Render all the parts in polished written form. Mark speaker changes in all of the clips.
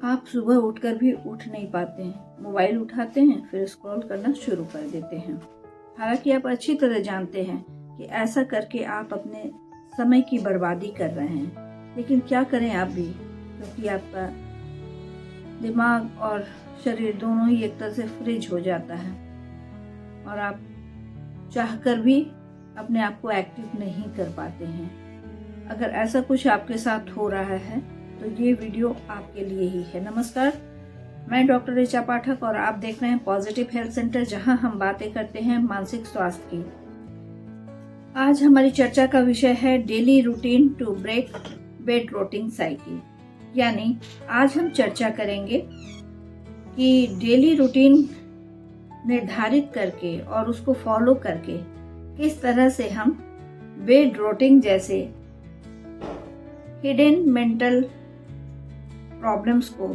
Speaker 1: आप सुबह उठकर भी उठ नहीं पाते हैं, मोबाइल उठाते हैं फिर स्क्रॉल करना शुरू कर देते हैं। हालांकि आप अच्छी तरह जानते हैं कि ऐसा करके आप अपने समय की बर्बादी कर रहे हैं, लेकिन क्या करें आप भी, क्योंकि आपका दिमाग और शरीर दोनों ही एक तरह से फ्रीज हो जाता है और आप चाहकर भी अपने आप को एक्टिव नहीं कर पाते हैं। अगर ऐसा कुछ आपके साथ हो रहा है तो ये वीडियो आपके लिए ही है। नमस्कार, मैं डॉक्टर ऋचा पाठक और आप देख रहे हैं पॉजिटिव हेल्थ सेंटर, जहां हम बातें करते हैं मानसिक स्वास्थ्य की। आज हमारी चर्चा का विषय है daily routine to break bed rotting cycle. यानी आज हम चर्चा करेंगे कि डेली रूटीन निर्धारित करके और उसको फॉलो करके किस तरह से हम बेड रोटिंग जैसे हिडन मेंटल प्रॉब्लम्स को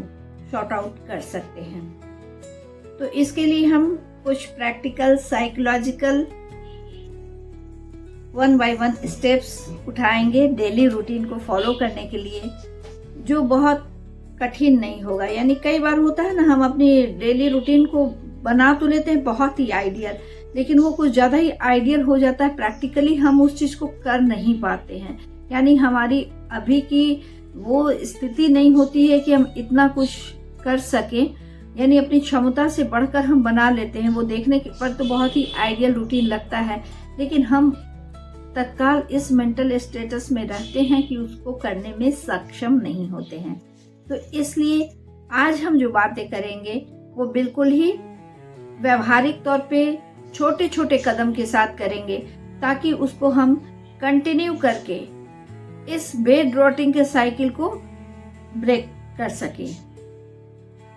Speaker 1: सॉर्ट आउट कर सकते हैं। तो इसके लिए हम कुछ प्रैक्टिकल साइकोलॉजिकल 1 बाय 1 स्टेप्स उठाएंगे डेली रूटीन को फॉलो करने के लिए, जो बहुत कठिन नहीं होगा। यानी कई बार होता है ना, हम अपनी डेली रूटीन को बना तो लेते हैं बहुत ही आइडियल, लेकिन वो कुछ ज्यादा ही आइडियल हो जाता है, प्रैक्टिकली हम उस चीज को कर नहीं पाते हैं। यानी हमारी अभी की वो स्थिति नहीं होती है कि हम इतना कुछ कर सकें, यानी अपनी क्षमता से बढ़कर हम बना लेते हैं। वो देखने पर तो बहुत ही आइडियल रूटीन लगता है, लेकिन हम तत्काल इस मेंटल स्टेटस में रहते हैं कि उसको करने में सक्षम नहीं होते हैं। तो इसलिए आज हम जो बातें करेंगे वो बिल्कुल ही व्यवहारिक तौर पे छोटे छोटे कदम के साथ करेंगे, ताकि उसको हम कंटिन्यू करके इस बेड रोटिंग के साइकिल को ब्रेक कर सके।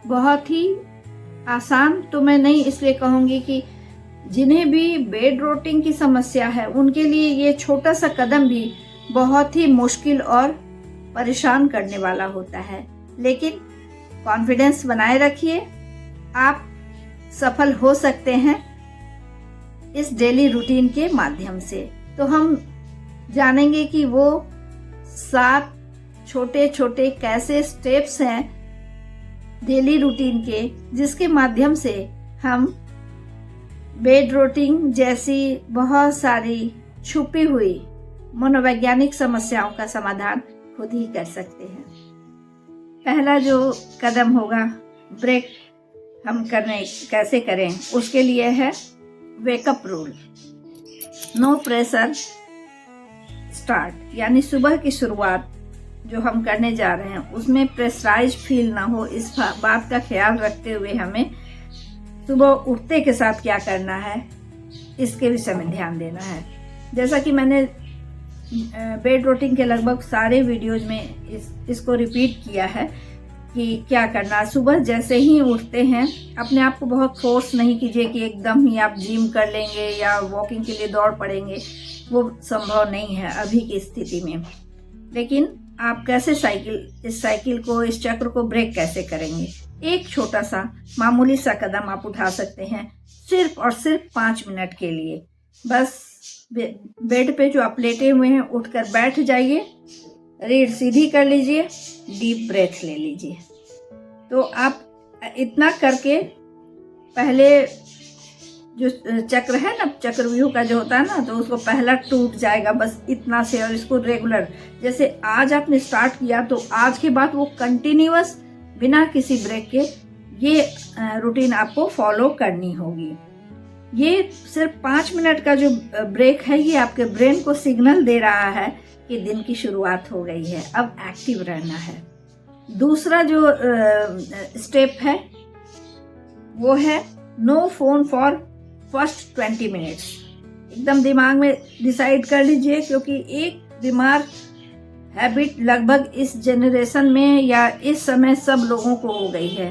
Speaker 1: बहुत ही आसान तो मैं नहीं इसलिए कहूंगी कि जिन्हें भी बेड रोटिंग की समस्या है उनके लिए ये छोटा सा कदम भी बहुत ही मुश्किल और परेशान करने वाला होता है, लेकिन कॉन्फिडेंस बनाए रखिए, आप सफल हो सकते हैं इस डेली रूटीन के माध्यम से। तो हम जानेंगे कि वो 7 छोटे छोटे कैसे स्टेप्स हैं डेली रूटीन के, जिसके माध्यम से हम बेड रोटिंग जैसी बहुत सारी छुपी हुई मनोवैज्ञानिक समस्याओं का समाधान खुद ही कर सकते हैं। पहला जो कदम होगा ब्रेक हम कैसे करें, उसके लिए है wake up rule, no pressure start. यानी सुबह की शुरुआत जो हम करने जा रहे हैं उसमें प्रेशराइज फील ना हो, इस बात का ख्याल रखते हुए हमें सुबह उठते के साथ क्या करना है इसके विषय में ध्यान देना है। जैसा कि मैंने बेड रोटिंग के लगभग सारे वीडियोज में इसको रिपीट किया है कि क्या करना। सुबह जैसे ही उठते हैं अपने आप को बहुत फोर्स नहीं कीजिए कि एकदम ही आप जिम कर लेंगे या वॉकिंग के लिए दौड़ पड़ेंगे, वो संभव नहीं है अभी की स्थिति में। लेकिन आप कैसे इस साइकिल को, इस चक्र को ब्रेक कैसे करेंगे, एक छोटा सा मामूली सा कदम आप उठा सकते हैं, सिर्फ और सिर्फ 5 मिनट के लिए। बस बेड पे जो आप लेटे हुए हैं उठकर बैठ जाइए, रीढ़ सीधी कर लीजिए, डीप ब्रेथ ले लीजिए। तो आप इतना करके पहले जो चक्र है ना, चक्रव्यूह का जो होता है ना, तो उसको पहला टूट जाएगा, बस इतना से। और इसको रेगुलर, जैसे आज आपने स्टार्ट किया तो आज के बाद वो कंटिन्यूअस बिना किसी ब्रेक के ये रूटीन आपको फॉलो करनी होगी। ये सिर्फ 5 मिनट का जो ब्रेक है, ये आपके ब्रेन को सिग्नल दे रहा है कि दिन की शुरुआत हो गई है, अब एक्टिव रहना है। दूसरा जो स्टेप है वो है no phone for first 20 minutes. एकदम दिमाग में डिसाइड कर लीजिए, क्योंकि एक बीमार हैबिट लगभग इस जनरेशन में या इस समय सब लोगों को हो गई है,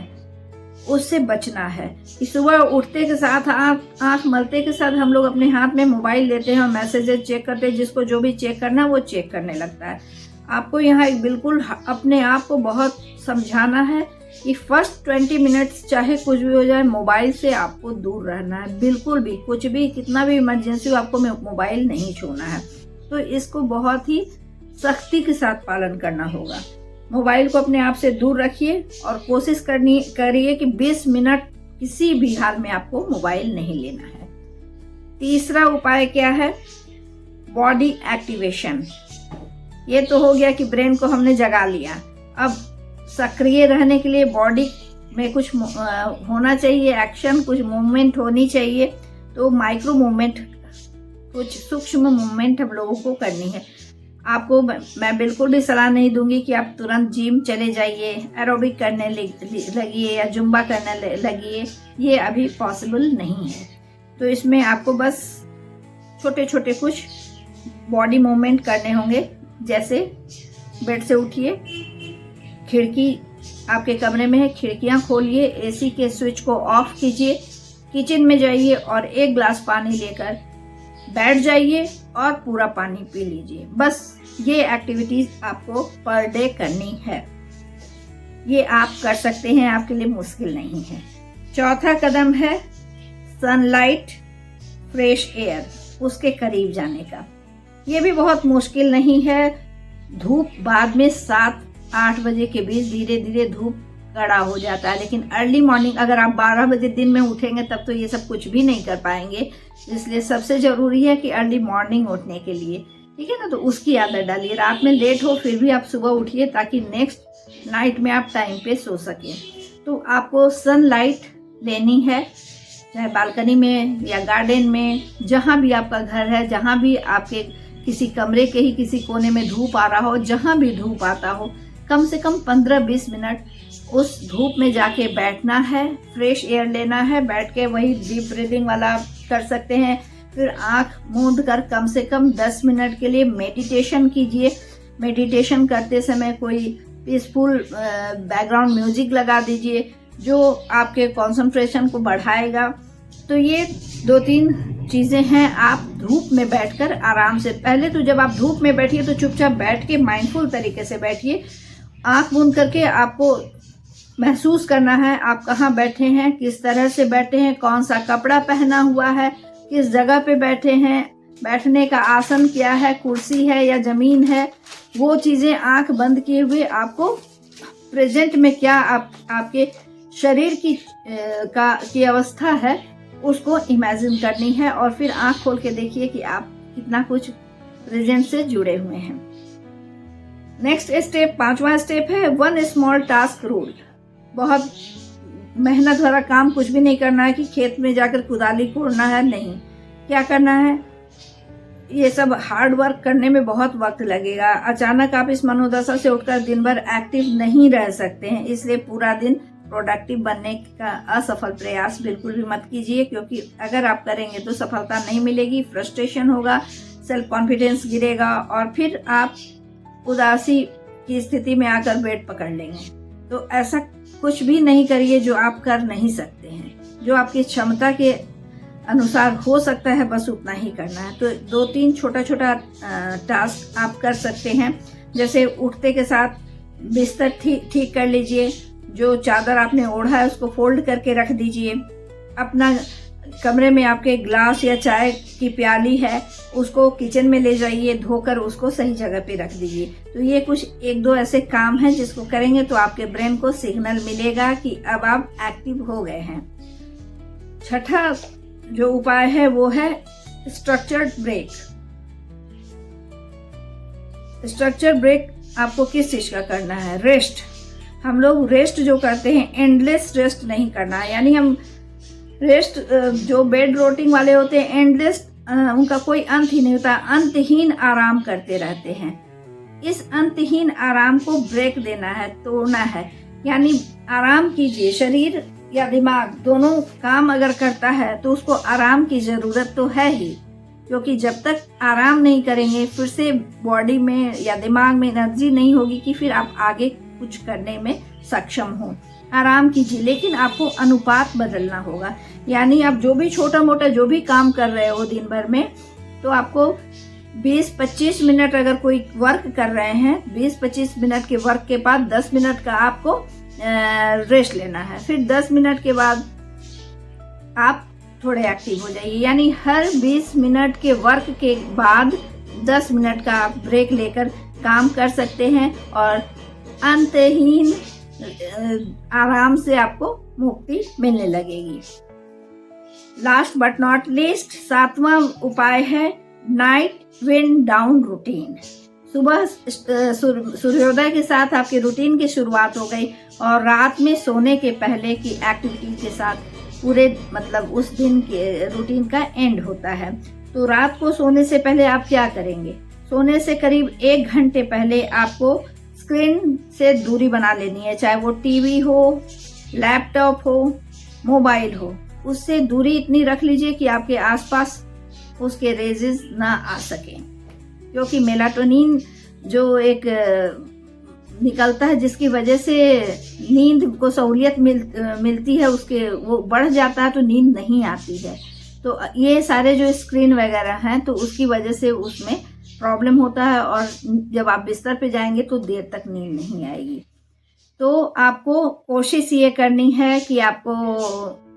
Speaker 1: उससे बचना है। कि सुबह उठते के साथ आंख मलते के साथ हम लोग अपने हाथ में मोबाइल लेते हैं और मैसेजेस चेक करते हैं, जिसको जो भी चेक करना है वो चेक करने लगता है। आपको यहाँ एक बिल्कुल अपने आप को बहुत समझाना है कि फर्स्ट 20 मिनट्स चाहे कुछ भी हो जाए, मोबाइल से आपको दूर रहना है। बिल्कुल भी, कुछ भी, कितना भी इमरजेंसी हो, आपको मोबाइल नहीं छूना है। तो इसको बहुत ही सख्ती के साथ पालन करना होगा। मोबाइल को अपने आप से दूर रखिए और कोशिश करिए कि 20 मिनट किसी भी हाल में आपको मोबाइल नहीं लेना है। तीसरा उपाय क्या है? Body activation. ये तो हो गया कि ब्रेन को हमने जगा लिया। अब सक्रिय रहने के लिए बॉडी में कुछ होना चाहिए, एक्शन, कुछ मूवमेंट होनी चाहिए। तो माइक्रो मूवमेंट, कुछ सूक्ष्म मूवमेंट हम लोगों को करनी है। आपको मैं बिल्कुल भी सलाह नहीं दूंगी कि आप तुरंत जिम चले जाइए, एरोबिक करने लगिए या जुम्बा करने लगिए। ये अभी पॉसिबल नहीं है। तो इसमें आपको बस छोटे छोटे कुछ बॉडी मूवमेंट करने होंगे। जैसे बेड से उठिए, खिड़की आपके कमरे में है, खिड़कियां खोलिए, एसी के स्विच को ऑफ कीजिए, किचन में जाइए और 1 ग्लास पानी लेकर बैठ जाइए और पूरा पानी पी लीजिए। बस ये एक्टिविटीज आपको पर डे करनी है। ये आप कर सकते हैं, आपके लिए मुश्किल नहीं है। चौथा कदम है सनलाइट, फ्रेश एयर, उसके करीब जाने का। ये भी बहुत मुश्किल नहीं है। धूप बाद में 7-8 बजे के बीच धीरे धीरे धूप कड़ा हो जाता है, लेकिन अर्ली मॉर्निंग अगर आप 12 बजे दिन में उठेंगे तब तो ये सब कुछ भी नहीं कर पाएंगे। इसलिए सबसे जरूरी है कि अर्ली मॉर्निंग उठने के लिए, ठीक है ना, तो उसकी आदत डालिए। रात में लेट हो फिर भी आप सुबह उठिए ताकि नेक्स्ट नाइट में आप टाइम पे सो सकें। तो आपको सनलाइट लेनी है, चाहे बालकनी में या गार्डन में, जहाँ भी आपका घर है, जहाँ भी आपके किसी कमरे के ही किसी कोने में धूप आ रहा हो, जहाँ भी धूप आता हो, कम से कम 15-20 मिनट उस धूप में जाके बैठना है, फ्रेश एयर लेना है। बैठ के वही डीप ब्रीदिंग वाला कर सकते हैं। फिर आंख मूंद कर कम से कम 10 मिनट के लिए मेडिटेशन कीजिए। मेडिटेशन करते समय कोई पीसफुल बैकग्राउंड म्यूजिक लगा दीजिए जो आपके कंसंट्रेशन को बढ़ाएगा। तो ये 2-3 चीजें हैं। आप धूप में बैठकर आराम से, पहले तो जब आप धूप में बैठिए तो चुपचाप बैठ के माइंडफुल तरीके से बैठिए। आंख बंद करके आपको महसूस करना है आप कहाँ बैठे हैं, किस तरह से बैठे हैं, कौन सा कपड़ा पहना हुआ है, किस जगह पे बैठे हैं, बैठने का आसन क्या है, कुर्सी है या जमीन है। वो चीजें आंख बंद किए हुए आपको प्रेजेंट में क्या आपके शरीर की अवस्था है उसको इमेजिन करनी है। और फिर आंख खोल के देखिए कि आप कितना कुछ प्रेजेंट से जुड़े हुए हैं। नेक्स्ट स्टेप, 5वां स्टेप है 1 स्मॉल टास्क रूल। बहुत मेहनत वाला काम कुछ भी नहीं करना है कि खेत में जाकर कुदाली कोड़ना है, नहीं। क्या करना है, ये सब हार्ड वर्क करने में बहुत वक्त लगेगा। अचानक आप इस मनोदशा से उठकर दिन भर एक्टिव नहीं रह सकते हैं, इसलिए पूरा दिन प्रोडक्टिव बनने का असफल प्रयास बिल्कुल भी मत कीजिए, क्योंकि अगर आप करेंगे तो सफलता नहीं मिलेगी, फ्रस्ट्रेशन होगा, सेल्फ कॉन्फिडेंस गिरेगा और फिर आप उदासी की स्थिति में आकर बेड पकड़ लेंगे। तो ऐसा कुछ भी नहीं करिए जो आप कर नहीं सकते हैं। जो आपकी क्षमता के अनुसार हो सकता है बस उतना ही करना है। तो 2-3 छोटा छोटा टास्क आप कर सकते हैं। जैसे उठते के साथ बिस्तर ठीक कर लीजिए, जो चादर आपने ओढ़ा है उसको फोल्ड करके रख दीजिए। अपना कमरे में आपके ग्लास या चाय की प्याली है उसको किचन में ले जाइए, धोकर उसको सही जगह पे रख दीजिए। तो ये कुछ 1-2 ऐसे काम हैं जिसको करेंगे तो आपके ब्रेन को सिग्नल मिलेगा कि अब आप एक्टिव हो गए हैं। छठा जो उपाय है वो है स्ट्रक्चर्ड ब्रेक। स्ट्रक्चर्ड ब्रेक आपको किस चीज का करना है? रेस्ट। हम लोग रेस्ट जो करते हैं, एंडलेस रेस्ट नहीं करना है। यानी हम रेस्ट जो बेड रोटिंग वाले होते हैं, एंडलेस, उनका कोई अंत ही नहीं होता, अंतहीन आराम करते रहते हैं। इस अंतहीन आराम को ब्रेक देना है, तोड़ना है। यानी आराम कीजिए। शरीर या दिमाग दोनों काम अगर करता है तो उसको आराम की जरूरत तो है ही, क्योंकि जब तक आराम नहीं करेंगे फिर से बॉडी में या दिमाग में एनर्जी नहीं होगी कि फिर आप आगे कुछ करने में सक्षम हो। आराम कीजिए, लेकिन आपको अनुपात बदलना होगा। यानी आप जो भी छोटा मोटा जो भी काम कर रहे हो दिन भर में, तो आपको 20-25 मिनट अगर कोई वर्क कर रहे हैं, 20-25 मिनट के वर्क के बाद 10 मिनट का आपको रेस्ट लेना है। फिर 10 मिनट के बाद आप थोड़े एक्टिव हो जाइए। यानी हर 20 मिनट के वर्क के बाद 10 मिनट का आप ब्रेक लेकर काम कर सकते हैं और अंतहीन आराम से आपको मुक्ति मिलने लगेगी। लास्ट बट नॉट लीस्ट 7वां उपाय है नाइट विंड डाउन रूटीन। सुबह सूर्योदय के साथ आपके रूटीन की शुरुआत हो गई और रात में सोने के पहले की एक्टिविटी के साथ पूरे मतलब उस दिन के रूटीन का एंड होता है। तो रात को सोने से पहले आप क्या करेंगे? सोने से करीब 1 घंटे पहले आपको स्क्रीन से दूरी बना लेनी है, चाहे वो टीवी हो, लैपटॉप हो, मोबाइल हो, उससे दूरी इतनी रख लीजिए कि आपके आसपास उसके रेजेस ना आ सके, क्योंकि मेलाटोनिन जो एक निकलता है जिसकी वजह से नींद को सहूलियत मिलती है, उसके वो बढ़ जाता है तो नींद नहीं आती है। तो ये सारे जो स्क्रीन वगैरह हैं तो उसकी वजह से उसमें प्रॉब्लम होता है और जब आप बिस्तर पे जाएंगे तो देर तक नींद नहीं आएगी। तो आपको कोशिश ये करनी है कि आपको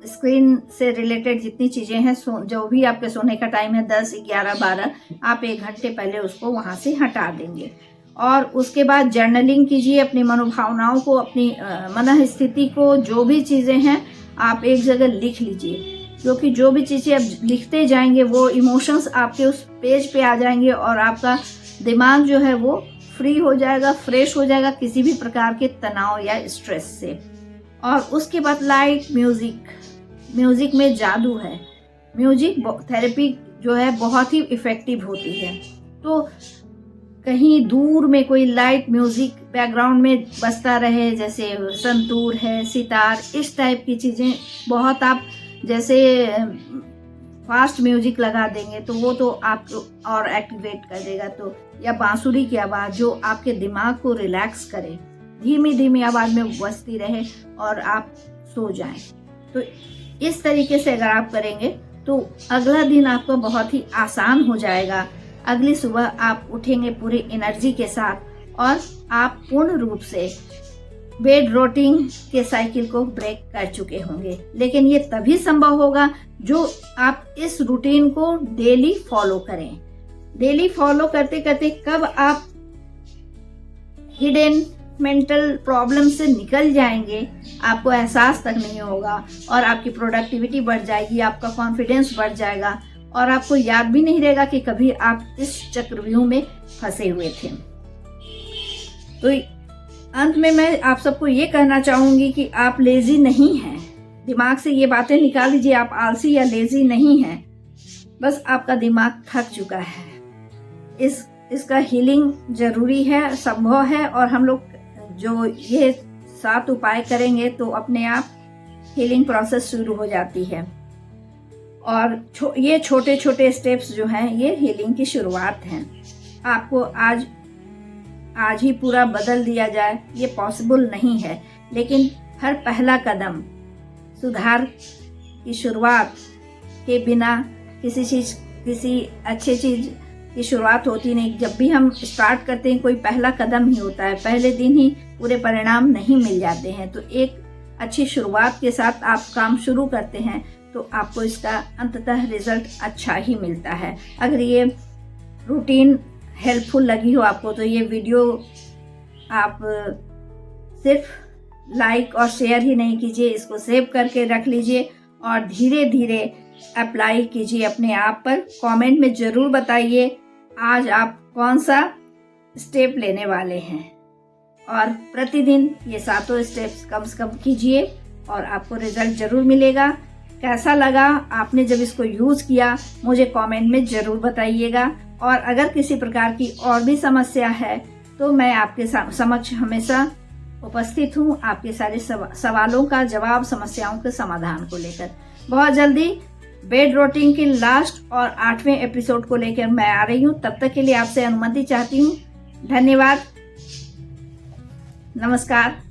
Speaker 1: स्क्रीन से रिलेटेड जितनी चीज़ें हैं, जो भी आपके सोने का टाइम है 10, 11, 12, आप 1 घंटे पहले उसको वहाँ से हटा देंगे। और उसके बाद जर्नलिंग कीजिए, अपनी मनोभावनाओं को, अपनी मन स्थिति को, जो भी चीज़ें हैं आप एक जगह लिख लीजिए, क्योंकि जो भी चीज़ें आप लिखते जाएंगे वो इमोशंस आपके उस पेज पे आ जाएंगे और आपका दिमाग जो है वो फ्री हो जाएगा, फ्रेश हो जाएगा किसी भी प्रकार के तनाव या स्ट्रेस से। और उसके बाद लाइट म्यूजिक में जादू है। म्यूजिक थेरेपी जो है बहुत ही इफ़ेक्टिव होती है। तो कहीं दूर में कोई लाइट म्यूजिक बैकग्राउंड में बजता रहे, जैसे संतूर है, सितार, इस टाइप की चीज़ें बहुत आप जैसे फास्ट म्यूजिक लगा देंगे तो वो तो आपको और एक्टिवेट कर देगा। तो या बांसुरी की आवाज़ जो आपके दिमाग को रिलैक्स करे, धीमी धीमी आवाज़ में बजती रहे और आप सो जाएं। तो इस तरीके से अगर आप करेंगे तो अगला दिन आपका बहुत ही आसान हो जाएगा। अगली सुबह आप उठेंगे पूरी एनर्जी के साथ और आप पूर्ण रूप से बेड रोटिंग के साइकिल को ब्रेक कर चुके होंगे। लेकिन ये तभी संभव होगा जो आप इस रूटीन को डेली फॉलो करें। डेली फॉलो करते करते कब आप हिडन मेंटल प्रॉब्लम से निकल जाएंगे आपको एहसास तक नहीं होगा और आपकी प्रोडक्टिविटी बढ़ जाएगी, आपका कॉन्फिडेंस बढ़ जाएगा और आपको याद भी नहीं रहेगा कि कभी आप इस चक्रव्यूह में फंसे हुए थे। तो अंत में मैं आप सबको ये कहना चाहूंगी कि आप लेजी नहीं हैं। दिमाग से ये बातें निकाल दीजिए, आप आलसी या लेजी नहीं हैं, बस आपका दिमाग थक चुका है। इसका हीलिंग जरूरी है, संभव है और हम लोग जो ये 7 उपाय करेंगे तो अपने आप हीलिंग प्रोसेस शुरू हो जाती है। और ये छोटे छोटे स्टेप्स जो हैं ये हीलिंग की शुरुआत हैं। आपको आज ही पूरा बदल दिया जाए ये पॉसिबल नहीं है, लेकिन हर पहला कदम सुधार की शुरुआत के बिना किसी अच्छी चीज की शुरुआत होती नहीं। जब भी हम स्टार्ट करते हैं कोई पहला कदम ही होता है, पहले दिन ही पूरे परिणाम नहीं मिल जाते हैं। तो एक अच्छी शुरुआत के साथ आप काम शुरू करते हैं तो आपको इसका अंततः रिजल्ट अच्छा ही मिलता है। अगर ये रूटीन हेल्पफुल लगी हो आपको तो ये वीडियो आप सिर्फ लाइक और शेयर ही नहीं कीजिए, इसको सेव करके रख लीजिए और धीरे धीरे अप्लाई कीजिए अपने आप पर। कमेंट में ज़रूर बताइए आज आप कौन सा स्टेप लेने वाले हैं और प्रतिदिन ये 7 स्टेप्स कम से कम कीजिए और आपको रिजल्ट ज़रूर मिलेगा। कैसा लगा आपने जब इसको यूज़ किया मुझे कमेंट में ज़रूर बताइएगा। और अगर किसी प्रकार की और भी समस्या है तो मैं आपके समक्ष हमेशा उपस्थित हूँ, आपके सारे सवालों का जवाब, समस्याओं के समाधान को लेकर। बहुत जल्दी बेड रोटिंग के लास्ट और 8वें एपिसोड को लेकर मैं आ रही हूँ। तब तक के लिए आपसे अनुमति चाहती हूँ। धन्यवाद, नमस्कार।